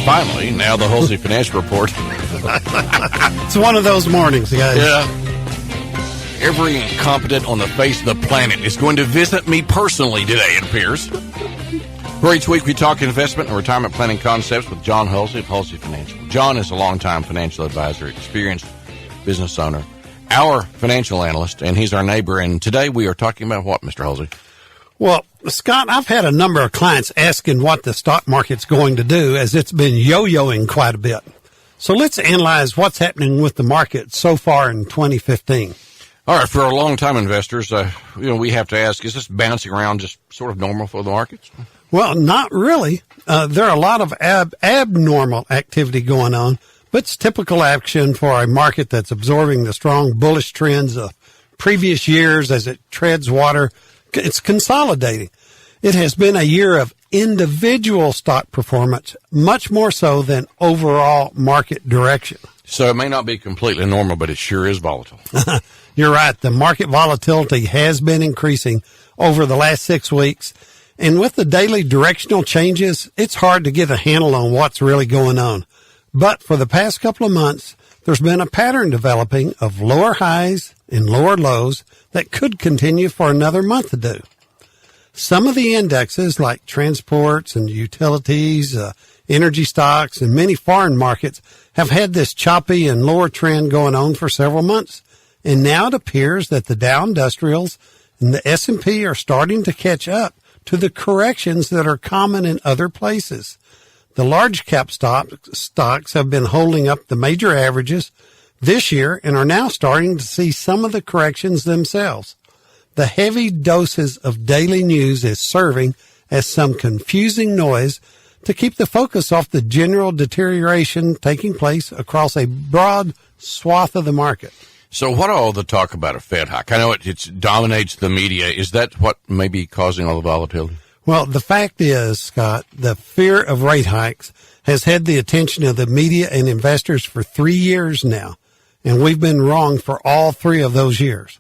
Finally, now the Hulsey Financial Report. It's one of those mornings, guys. Yeah. Every incompetent on the face of the planet is going to visit me personally today, it appears. For each week, we talk investment and retirement planning concepts with Jon Hulsey of Hulsey Financial. Jon is a longtime financial advisor, experienced business owner, our financial analyst, and he's our neighbor. And today we are talking about what, Mr. Hulsey? Well, Scott, I've had a number of clients asking what the stock market's going to do, as it's been yo-yoing quite a bit. So let's analyze what's happening with the market so far in 2015. All right, for our long-time investors, we have to ask, is this bouncing around just sort of normal for the markets? Well, not really. There are a lot of abnormal activity going on, but it's typical action for a market that's absorbing the strong bullish trends of previous years as it treads water. It's consolidating. It has been a year of individual stock performance, much more so than overall market direction. So it may not be completely normal, but it sure is volatile. You're right. The market volatility has been increasing over the last 6 weeks. And with the daily directional changes, it's hard to get a handle on what's really going on. But for the past couple of months, there's been a pattern developing of lower highs and lower lows that could continue for another month or two. Some of the indexes, like transports and utilities, energy stocks, and many foreign markets, have had this choppy and lower trend going on for several months. And now it appears that the Dow Industrials and the S&P are starting to catch up to the corrections that are common in other places. The large cap stocks have been holding up the major averages this year and are now starting to see some of the corrections themselves. The heavy doses of daily news is serving as some confusing noise to keep the focus off the general deterioration taking place across a broad swath of the market. So what all the talk about a Fed hike? I know it dominates the media. Is that what may be causing all the volatility? Well, the fact is, Scott, the fear of rate hikes has had the attention of the media and investors for 3 years now, and we've been wrong for all 3 of those years.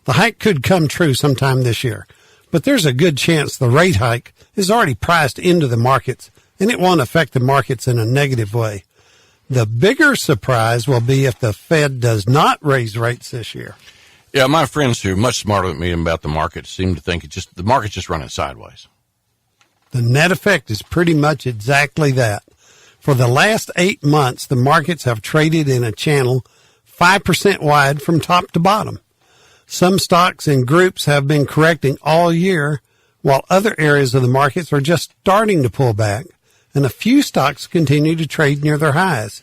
The hike could come true sometime this year, but there's a good chance the rate hike is already priced into the markets, and it won't affect the markets in a negative way. The bigger surprise will be if the Fed does not raise rates this year. Yeah, my friends who are much smarter than me about the market seem to think the market's just running sideways. The net effect is pretty much exactly that. For the last 8 months, the markets have traded in a channel 5% wide from top to bottom. Some stocks and groups have been correcting all year, while other areas of the markets are just starting to pull back, and a few stocks continue to trade near their highs.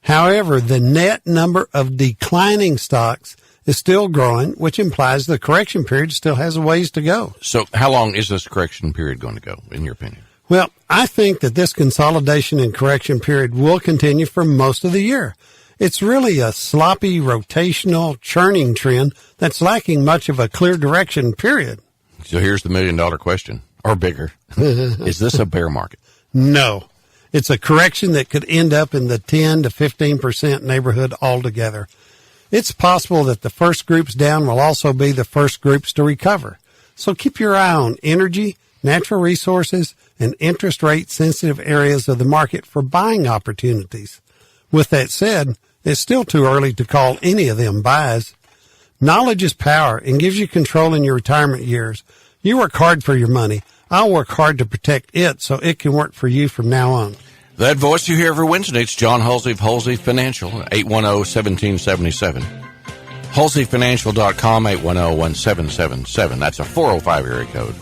However, the net number of declining stocks is still growing, which implies the correction period still has a ways to go. So how long is this correction period going to go, in your opinion? Well, I think that this consolidation and correction period will continue for most of the year. It's really a sloppy, rotational, churning trend that's lacking much of a clear direction, period. So here's the million-dollar question, or bigger. Is this a bear market? No. It's a correction that could end up in the 10 to 15% neighborhood altogether. It's possible that the first groups down will also be the first groups to recover. So keep your eye on energy, natural resources, and interest rate sensitive areas of the market for buying opportunities. With that said, it's still too early to call any of them buys. Knowledge is power and gives you control in your retirement years. You work hard for your money. I'll work hard to protect it so it can work for you from now on. That voice you hear every Wednesday, it's Jon Hulsey of Hulsey Financial, 810-1777. HulseyFinancial.com, 810-1777. That's a 405 area code.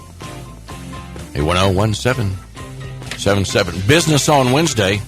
810-1777. Business on Wednesday.